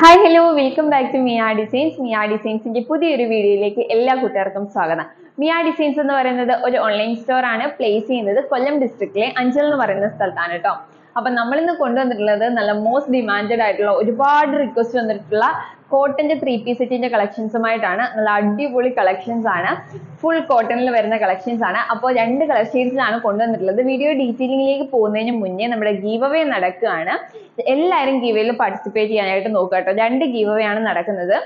Hi hello welcome back to Miya Designs. മിയ ഡിസൈൻസിന്റെ പുതിയൊരു വീഡിയോയിലേക്ക് എല്ലാ കൂട്ടുകാർക്കും സ്വാഗതം. മിയ ഡിസൈൻസ് എന്ന് പറയുന്നത് ഒരു ഓൺലൈൻ സ്റ്റോർ ആണ്. പ്ലേസ് ചെയ്യുന്നത് കൊല്ലം ഡിസ്ട്രിക്റ്റിലെ അഞ്ചൽ എന്ന് പറയുന്ന സ്ഥലത്താണ് കേട്ടോ. അപ്പൊ നമ്മളിന്ന് കൊണ്ടുവന്നിട്ടുള്ളത് നല്ല മോസ്റ്റ് ഡിമാൻഡഡ് ആയിട്ടുള്ള ഒരുപാട് റിക്വസ്റ്റ് വന്നിട്ടുള്ള കോട്ടന്റെ 3 പീസ് സെറ്റിന്റെ കളക്ഷൻസുമായിട്ടാണ്. നല്ല അടിപൊളി കളക്ഷൻസ് ആണ്, ഫുൾ കോട്ടണിൽ വരുന്ന കളക്ഷൻസ് ആണ്. അപ്പോൾ രണ്ട് കളർ ഷെയ്ഡ്സിലാണ് കൊണ്ടുവന്നിട്ടുള്ളത്. വീഡിയോ ഡീറ്റെയിലിംഗിലേക്ക് പോകുന്നതിന് മുന്നേ നമ്മുടെ ഗീവ് അവേ നടക്കുകയാണ്. എല്ലാവരും ഗീവ് അവേയിൽ പാർട്ടിസിപ്പേറ്റ് ചെയ്യാനായിട്ട് നോക്കുക കേട്ടോ. 2 ഗീവ് അവേ ആണ് നടക്കുന്നത്.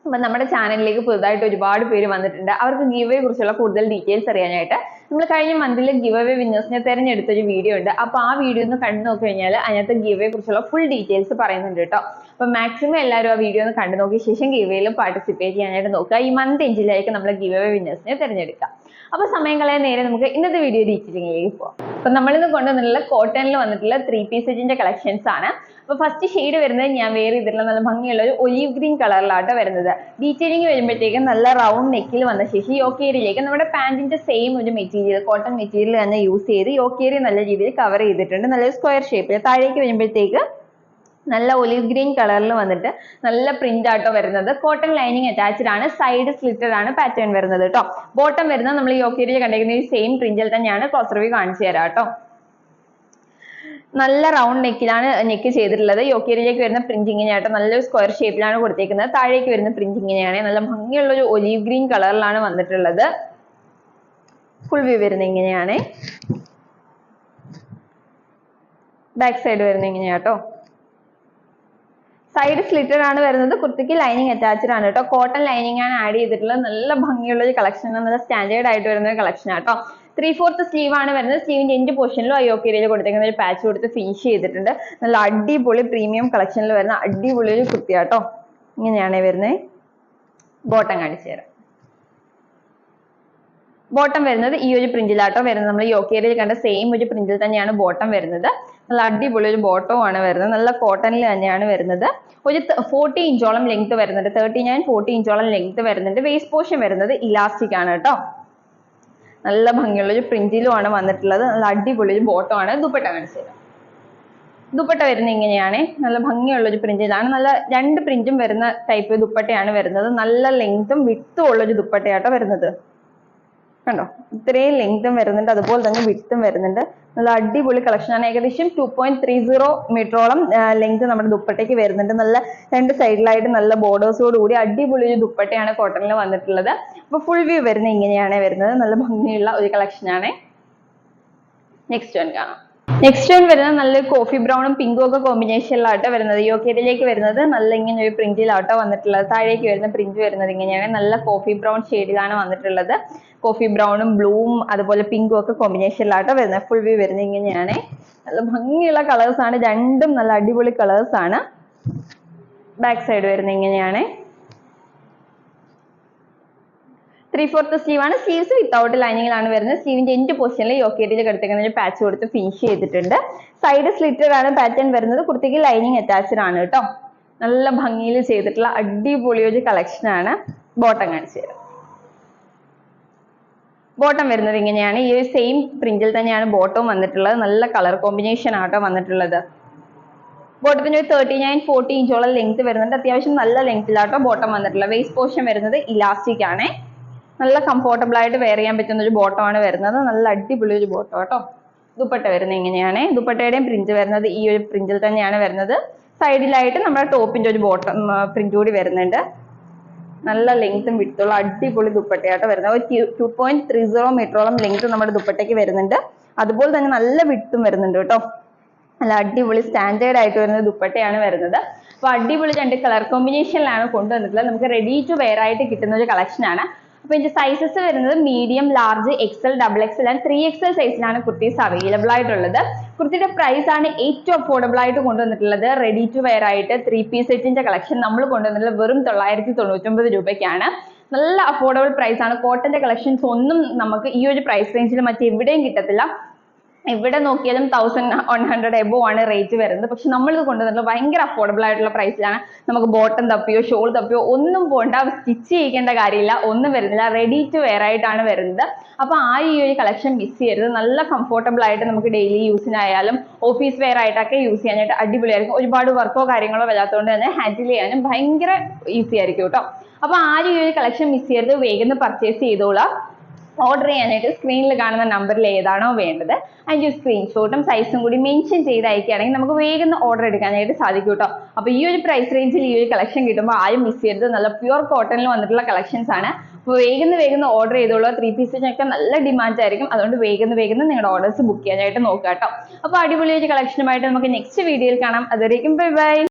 അപ്പൊ നമ്മുടെ ചാനലിലേക്ക് പുതുതായിട്ട് ഒരുപാട് പേര് വന്നിട്ടുണ്ട്. അവർക്ക് ഗീവ് അവയെ കുറിച്ചുള്ള കൂടുതൽ ഡീറ്റെയിൽസ് അറിയാനായിട്ട് നമ്മൾ കഴിഞ്ഞ മന്തിൽ ഗീവ് അവേ വിന്നേഴ്സിനെ തെരഞ്ഞെടുത്തൊരു വീഡിയോ ഉണ്ട്. അപ്പൊ ആ വീഡിയോ ഒന്ന് കണ്ടു നോക്കി കഴിഞ്ഞാൽ അതിനകത്ത് ഗീവ് അവയെ കുറിച്ചുള്ള ഫുൾ ഡീറ്റെയിൽസ് പറയുന്നുണ്ട് കേട്ടോ. അപ്പൊ മാക്സിമം എല്ലാവരും ആ വീഡിയോ ഒന്ന് കണ്ടു നോക്കിയ ശേഷം ഗീവ് അവേയിലും പാർട്ടിസിപ്പേറ്റ് ചെയ്യാനായിട്ട് നോക്കുക. ഈ മന്ത് എൻഡിലായിരിക്കും നമ്മൾ ഗീവ് അവേ വിന്നേഴ്സിനെ തെരഞ്ഞെടുക്കുക. അപ്പൊ സമയം കളയാൻ നേരെ നമുക്ക് ഇന്നത്തെ വീഡിയോ ഡീറ്റെയിലിംഗിലേക്ക് പോകാം. അപ്പൊ നമ്മളിന്ന് കൊണ്ടുവന്നിട്ടുള്ള കോട്ടണിൽ വന്നിട്ടുള്ള 3 പീസ് സെറ്റിന്റെ കളക്ഷൻസ് ആണ്. അപ്പൊ ഫസ്റ്റ് ഷെയ്ഡ് വരുന്നത് ഞാൻ വേറെ ഇതിലുള്ള നല്ല ഭംഗിയുള്ള ഒരു ഒലീവ് ഗ്രീൻ കളറിലാട്ടോ വരുന്നത്. ഡീറ്റെയിലിംഗ് വരുമ്പോഴത്തേക്കും നല്ല റൗണ്ട് നെക്കിൽ വന്ന ശേഷം യോക്ക് ഏരിയയിലേക്ക് നമ്മുടെ പാന്റിന്റെ സെയിം ഒരു മെറ്റീരിയൽ കോട്ടൺ മെറ്റീരിയൽ തന്നെ യൂസ് ചെയ്ത് യോക്ക് ഏരിയ നല്ല രീതിയിൽ കവർ ചെയ്തിട്ടുണ്ട്. നല്ല സ്ക്വയർ ഷേപ്പിൽ താഴേക്ക് വരുമ്പോഴത്തേക്ക് നല്ല ഒലിവ് ഗ്രീൻ കളറിൽ വന്നിട്ട് നല്ല പ്രിന്റ് ആട്ടോ വരുന്നത്. കോട്ടൺ ലൈനിങ് അറ്റാച്ച്ഡ് ആണ്. സൈഡ് സ്ലിറ്റഡ് ആണ് പാറ്റേൺ വരുന്നത് കേട്ടോ. ബോട്ടം വരുന്നത് നമ്മൾ യോക്ക് ഏരിയ കണ്ടിരിക്കുന്ന ഈ സെയിം പ്രിന്റിൽ തന്നെയാണ്. ക്ലോസ് റിവ്യൂ കാണിച്ചു തരാം കേട്ടോ. നല്ല റൗണ്ട് നെക്കിലാണ് നെക്ക് ചെയ്തിട്ടുള്ളത്. യോക്ക് ഏരിയയിലേക്ക് വരുന്ന പ്രിന്റ് ഇങ്ങനെയാട്ടോ, നല്ലൊരു സ്ക്വയർ ഷേപ്പിലാണ് കൊടുത്തേക്കുന്നത്. താഴേക്ക് വരുന്ന പ്രിന്റ് ഇങ്ങനെയാണ്. നല്ല ഭംഗിയുള്ള ഒരു ഒലീവ് ഗ്രീൻ കളറിലാണ് വന്നിട്ടുള്ളത്. ഫുൾ വ്യൂ വരുന്നത് ഇങ്ങനെയാണ്. ബാക്ക് സൈഡ് വരുന്നത് ഇങ്ങനെയാട്ടോ. സൈഡ് സ്ലിറ്റഡ് ആണ് വരുന്നത്. കുർത്തിക്ക് ലൈനിങ് അറ്റാച്ച്ഡ് ആണ് കേട്ടോ. കോട്ടൺ ലൈനിങ് ആണ് ആഡ് ചെയ്തിട്ടുള്ളത്. നല്ല ഭംഗിയുള്ള ഒരു കളക്ഷൻ ആണ്. നല്ല സ്റ്റാൻഡേർഡ് ആയിട്ട് വരുന്ന ഒരു കളക്ഷൻ ആട്ടോ. 3/4 സ്ലീവ് ആണ് വരുന്നത്. സ്ലീവിന്റെ എൻഡ് പോർഷനിലും യോക്ക് ഏരിയയിൽ കൊടുത്തേക്കുന്ന ഒരു പാച്ച് കൊടുത്ത് ഫിനിഷ് ചെയ്തിട്ടുണ്ട്. നല്ല അടിപൊളി പ്രീമിയം കളക്ഷനിൽ വരുന്ന അടിപൊളി ഒരു കുർത്തി ആട്ടോ. ഇങ്ങനെയാണ് വരുന്നത്. ബോട്ടം കാണിച്ചു തരാം. ബോട്ടം വരുന്നത് ഈ ഒരു പ്രിന്റിലാട്ടോ വരുന്നത്. നമ്മൾ യോക്ക് ഏരിയയിൽ കണ്ട സെയിം ഒരു പ്രിന്റിൽ തന്നെയാണ് ബോട്ടം വരുന്നത്. നല്ല അടിപൊളി ഒരു ബോട്ടവും ആണ് വരുന്നത്. നല്ല കോട്ടണിൽ തന്നെയാണ് വരുന്നത്. ഒരു 40 ഇഞ്ചോളം ലെങ്ത് വരുന്നുണ്ട്. 39-40 ഇഞ്ചോളം ലെങ്ത് വരുന്നുണ്ട്. വേസ്റ്റ് പോർഷൻ വരുന്നത് ഇലാസ്റ്റിക് ആണ് കേട്ടോ. നല്ല ഭംഗിയുള്ള ഒരു പ്രിന്റിലും ആണ് വന്നിട്ടുള്ളത്. നല്ല അടിപൊളി ഒരു ബോട്ടം ആണ്. ദുപ്പട്ട കാണിച്ചു തരാം. ദുപ്പട്ട വരുന്നത് ഇങ്ങനെയാണ്. നല്ല ഭംഗിയുള്ള ഒരു പ്രിന്റിലാണ്. നല്ല 2 പ്രിന്റും വരുന്ന ടൈപ്പ് ദുപ്പട്ടയാണ് വരുന്നത്. നല്ല ലെങ്തും വിട്ടും ഉള്ള ഒരു ദുപ്പട്ടയാട്ടോ വരുന്നത്. കണ്ടോ, ഇത്രയും ലെങ്തും വരുന്നുണ്ട്, അതുപോലെ തന്നെ വിട്ടും വരുന്നുണ്ട്. നല്ല അടിപൊളി കളക്ഷൻ ആണ്. ഏകദേശം 2.30 മീറ്ററോളം ലെങ്ത് നമ്മുടെ ദുപ്പട്ടയ്ക്ക് വരുന്നുണ്ട്. നല്ല 2 സൈഡിലായിട്ട് നല്ല ബോർഡേഴ്സോട് കൂടി അടിപൊളി ഒരു ദുപ്പട്ടയാണ് കോട്ടണിൽ വന്നിട്ടുള്ളത്. അപ്പൊ ഫുൾ വ്യൂ വരുന്നത് ഇങ്ങനെയാണ് വരുന്നത്. നല്ല ഭംഗിയുള്ള ഒരു കളക്ഷൻ ആണ്. നെക്സ്റ്റ് വൺ കാണാം. നെക്സ്റ്റ് വൺ വരുന്നത് നല്ലൊരു കോഫി ബ്രൗണും പിങ്കും ഒക്കെ കോമ്പിനേഷനിലാട്ടോ വരുന്നത്. യോക്ക് ഏരിയയിലേക്ക് വരുന്നത് നല്ല ഇങ്ങനെ ഒരു പ്രിന്റിലാട്ടോ വന്നിട്ടുള്ളത്. താഴേക്ക് വരുന്ന പ്രിന്റ് വരുന്നത് ഇങ്ങനെയാണ്. നല്ല കോഫി ബ്രൗൺ ഷെയ്ഡിലാണ് വന്നിട്ടുള്ളത്. കോഫി ബ്രൗണും ബ്ലൂവും അതുപോലെ പിങ്കും ഒക്കെ കോമ്പിനേഷനിലാട്ടോ വരുന്നത്. ഫുൾ വ്യൂ വരുന്നത് ഇങ്ങനെയാണ്. നല്ല ഭംഗിയുള്ള കളേഴ്സ് ആണ്. രണ്ടും നല്ല അടിപൊളി കളേഴ്സ് ആണ്. ബാക്ക് സൈഡ് വരുന്നത് ഇങ്ങനെയാണ്. 3/4 സ്ലീവ് ആണ്. സ്ലീവ്സ് വിത്തൗട്ട് ലൈനിങ്ങിലാണ് വരുന്നത്. സ്ലീവിന്റെ എൻഡ് പൊസിഷനിൽ യോക്ക് ഏരിയയിൽ കിടക്കുന്ന ഒരു പാച്ച് കൊടുത്ത് ഫിനിഷ് ചെയ്തിട്ടുണ്ട്. സൈഡ് സ്ലിറ്റഡ് ആണ് പാറ്റേൺ വരുന്നത്. കുർത്തിക്ക് ലൈനിങ് അറ്റാച്ച്ഡ് ആണ് കേട്ടോ. നല്ല ഭംഗിയിൽ ചെയ്തിട്ടുള്ള അടിപൊളി ഒരു കളക്ഷൻ ആണ്. ബോട്ടം കാണിച്ചു തരാം. ബോട്ടം വരുന്നത് ഇങ്ങനെയാണ്. ഈ ഒരു സെയിം പ്രിന്റിൽ തന്നെയാണ് ബോട്ടം വന്നിട്ടുള്ളത്. നല്ല കളർ കോമ്പിനേഷൻ ആട്ടോ വന്നിട്ടുള്ളത്. ബോട്ടത്തിന് ഒരു 39-40 ഇഞ്ചോളം ലെങ്ത് വരുന്നുണ്ട്. അത്യാവശ്യം നല്ല ലെങ്ത്തിലാട്ടോ ബോട്ടം വന്നിട്ടുള്ളത്. വേസ്റ്റ് പോർഷൻ വരുന്നത് ഇലാസ്റ്റിക് ആണ്. നല്ല കംഫോർട്ടബിൾ ആയിട്ട് വെയർ ചെയ്യാൻ പറ്റുന്ന ഒരു ബോട്ടം ആണ് വരുന്നത്. നല്ല അടിപൊളി ഒരു ബോട്ടം കേട്ടോ. ദുപ്പട്ട വരുന്നത് ഇങ്ങനെയാണ്. ദുപ്പട്ടയുടെയും പ്രിന്റ് വരുന്നത് ഈ ഒരു പ്രിന്റിൽ തന്നെയാണ് വരുന്നത്. സൈഡിലായിട്ട് നമ്മുടെ ടോപ്പിന്റെ ഒരു ബോട്ടം പ്രിന്റ് കൂടി വരുന്നുണ്ട്. നല്ല ലെങ്ത്തും വിട്ടുള്ള അടിപൊളി ദുപ്പട്ടയാട്ടോ വരുന്നത്. ഒരു 2.30 മീറ്ററോളം ലെങ്ത് നമ്മുടെ ദുപ്പട്ടയ്ക്ക് വരുന്നുണ്ട്. അതുപോലെ തന്നെ നല്ല വിട്ടും വരുന്നുണ്ട് കേട്ടോ. നല്ല അടിപൊളി സ്റ്റാൻഡേർഡ് ആയിട്ട് വരുന്ന ദുപ്പട്ടയാണ് വരുന്നത്. അപ്പൊ അടിപൊളി 2 കളർ കോമ്പിനേഷനിലാണ് കൊണ്ടുവന്നിട്ടുള്ളത്. നമുക്ക് റെഡി ടു വെയർ ആയിട്ട് കിട്ടുന്ന ഒരു കളക്ഷൻ ആണ്. അപ്പൊ ഇതിന്റെ സൈസസ് വരുന്നത് medium, large, XL, XXL and 3XL സൈസിലാണ് കുർത്തീസ് അവൈലബിൾ ആയിട്ടുള്ളത്. കുർത്തിയുടെ പ്രൈസ് ആണ് ഏറ്റവും അഫോർഡബിൾ ആയിട്ട് കൊണ്ടുവന്നിട്ടുള്ളത്. റെഡി ടു വെയർ ആയിട്ട് 3 പീസ് സെറ്റിന്റെ കളക്ഷൻ നമ്മൾ കൊണ്ടുവന്നിട്ടുള്ളത് വെറും 999 രൂപയ്ക്കാണ്. നല്ല അഫോർഡബിൾ പ്രൈസ് ആണ്. കോട്ടന്റെ കളക്ഷൻസ് ഒന്നും നമുക്ക് ഈ ഒരു പ്രൈസ് റേഞ്ചിൽ മറ്റെവിടെയും കിട്ടത്തില്ല. എവിടെ നോക്കിയാലും 1100 എബോ ആണ് റേറ്റ് വരുന്നത്. പക്ഷെ നമ്മൾ ഇത് കൊണ്ടുവന്നിട്ടുള്ള ഭയങ്കര അഫോർഡബിൾ ആയിട്ടുള്ള പ്രൈസിലാണ്. നമുക്ക് ബോട്ടം തപ്പിയോ ഷോൾ തപ്പിയോ ഒന്നും പോകണ്ട, സ്റ്റിച്ച് ചെയ്യിക്കേണ്ട കാര്യമില്ല, ഒന്നും വരുന്നില്ല. റെഡി ടു വെയർ ആയിട്ടാണ് വരുന്നത്. അപ്പൊ ആ ഈ ഒരു കളക്ഷൻ മിസ് ചെയ്യരുത്. നല്ല കംഫോർട്ടബിൾ ആയിട്ട് നമുക്ക് ഡെയിലി യൂസിനായാലും ഓഫീസ് വെയർ ആയിട്ടൊക്കെ യൂസ് ചെയ്യാനായിട്ട് അടിപൊളിയായിരിക്കും. ഒരുപാട് വർക്കോ കാര്യങ്ങളോ വരാത്തതുകൊണ്ട് തന്നെ ഹാൻഡിൽ ചെയ്യാനും ഭയങ്കര ഈസി ആയിരിക്കും കേട്ടോ. അപ്പൊ ആരും ഈ ഒരു കളക്ഷൻ മിസ് ചെയ്യരുത്, വേഗം പർച്ചേസ് ചെയ്തോളാം. ഓർഡർ ചെയ്യാനായിട്ട് സ്ക്രീനിൽ കാണുന്ന നമ്പറിൽ ഏതാണോ വേണ്ടത് അതിൻ്റെ ഒരു സ്ക്രീൻഷോട്ടും സൈസും കൂടി മെൻഷൻ ചെയ്ത് അയക്കുകയാണെങ്കിൽ നമുക്ക് വേഗം ഓർഡർ എടുക്കാനായിട്ട് സാധിക്കും കേട്ടോ. അപ്പൊ ഈ ഒരു പ്രൈസ് റേഞ്ചിൽ ഈ ഒരു കളക്ഷൻ കിട്ടുമ്പോൾ ആരും മിസ് ചെയ്യരുത്. നല്ല പ്യുവർ കോട്ടണിൽ വന്നിട്ടുള്ള കളക്ഷൻസ് ആണ്. അപ്പോൾ വേഗം ഓർഡർ ചെയ്തോളൂ. 3 പീസിനൊക്കെ നല്ല ഡിമാൻഡ് ആയിരിക്കും. അതുകൊണ്ട് വേഗം നിങ്ങളുടെ ഓർഡേഴ്സ് ബുക്ക് ചെയ്യാനായിട്ട് നോക്കുക കേട്ടോ. അപ്പോൾ അടിപൊളി ഒരു കളക്ഷനുമായിട്ട് നമുക്ക് നെക്സ്റ്റ് വീഡിയോയിൽ കാണാം. അതുവരേക്കും ബൈ ബൈ.